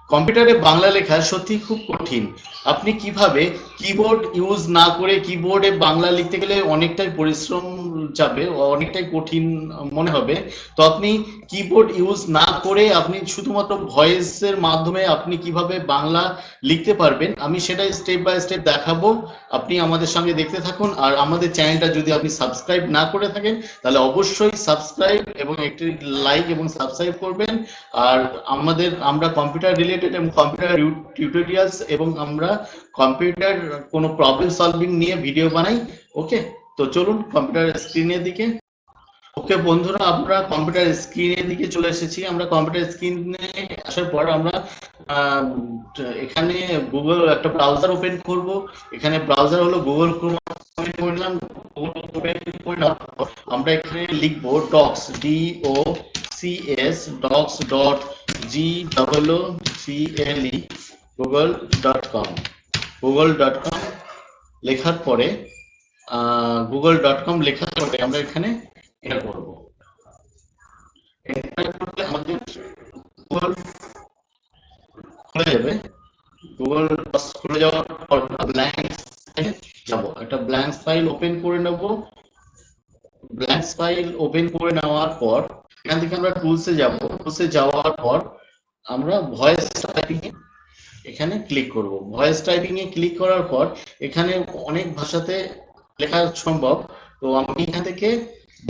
কম্পিউটারে বাংলা লেখা সত্যি খুব কঠিন। আপনি কিভাবে কিবোর্ড ইউজ না করে, কিবোর্ডে বাংলা লিখতে গেলে অনেকটাই পরিশ্রম যাবে, অনেকটাই কঠিন মনে হবে। তো আপনি কিবোর্ড ইউজ না করে আপনি শুধুমাত্র ভয়েসের মাধ্যমে আপনি কিভাবে বাংলা লিখতে পারবেন, আমি সেটাই স্টেপ বাই স্টেপ দেখাবো। আপনি আমাদের সঙ্গে দেখতে থাকুন। আর আমাদের চ্যানেলটা যদি আপনি সাবস্ক্রাইব না করে থাকেন তাহলে অবশ্যই সাবস্ক্রাইব এবং একটি লাইক এবং সাবস্ক্রাইব করবেন। আর আমরা কম্পিউটার রিলেটেড এবং কম্পিউটার টিউটোরিয়ালস এবং আমরা কম্পিউটার কোনো প্রবলেম সলভিং নিয়ে ভিডিও বানাই। ওকে, তো চলুন কম্পিউটার স্ক্রিনের দিকে। ওকে বন্ধুরা, আমরা কম্পিউটার স্ক্রিনের দিকে চলে এসেছি। আমরা কম্পিউটার স্ক্রিনে আসার পর আমরা এখানে গুগল একটা ব্রাউজার ওপেন করব। এখানে ব্রাউজার হলো গুগল ক্রোম ওপেন করলাম। গুগল ওপেন করে আমরা এখানে লিখবো docs, DOCS docs dot GOOCLE google.com। google.com লেখার পরে google.com লেখার পরে আমরা এখানে এটা করব। এন্টার করলে আমাদের গুগল খুলে যাবে। গুগল খুলে যাওয়ার পর ব্ল্যাঙ্ক যাব, একটা ব্ল্যাঙ্ক ফাইল ওপেন করে নেব। ব্ল্যাঙ্ক ফাইল ওপেন করে নেওয়ার পর এখান থেকে আমরা টুলসে যাব। টুলসে যাওয়ার পর আমরা ভয়েস টাইপিং এখানে ক্লিক করব। ভয়েস টাইপিং এ ক্লিক করার পর এখানে অনেক ভাষাতে লেখা সম্ভব। তো আমি এখান থেকে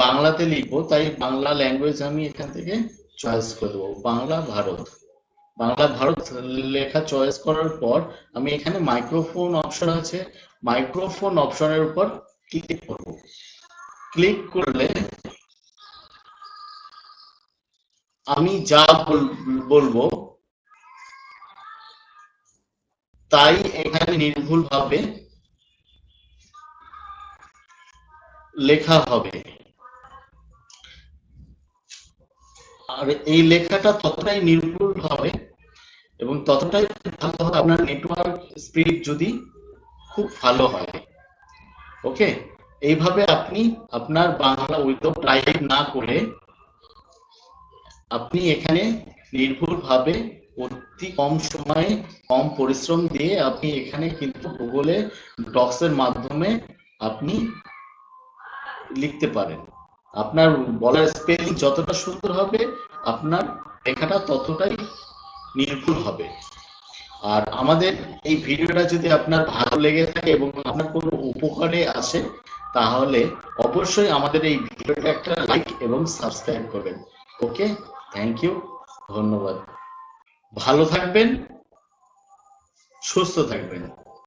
বাংলাতে লিখবো, তাই বাংলা ল্যাঙ্গুয়েজ আমি এখান থেকে চয়েস করে দেবো, বাংলা ভারত। বাংলা ভারত লেখা চয়েস করার পর আমি এখানে মাইক্রোফোন অপশন আছে, মাইক্রোফোন অপশনের উপর ক্লিক করব। ক্লিক করলে আমি যা বলবো তাই এখানে নির্ভুলভাবে লেখা হবে। আর এই লেখাটা ততটাই নির্ভুল হবে এবং ততটাই ভালো হবে আপনার নেটওয়ার্ক স্পিড যদি খুব ভালো হয়। ওকে, এইভাবে আপনি আপনার বাংলা উইদাউট টাইপ না করে আপনি এখানে নির্ভুলভাবে অতি কম সময়ে কম পরিশ্রম দিয়ে আপনি এখানে কিন্তু গুগলে ডক্সের মাধ্যমে আপনি লিখতে পারেন। আপনার বলার স্পেলিং যতটা সুন্দর হবে আপনার লেখাটা ততটাই নির্ভুল হবে। আর আমাদের এই ভিডিওটা যদি আপনার ভালো লেগে থাকে এবং আপনার কোনো উপকারে আসে তাহলে অবশ্যই আমাদের এই ভিডিওটা একটা লাইক এবং সাবস্ক্রাইব করবেন। ওকে, থ্যাংক ইউ, ধন্যবাদ। ভালো থাকবেন, সুস্থ থাকবেন।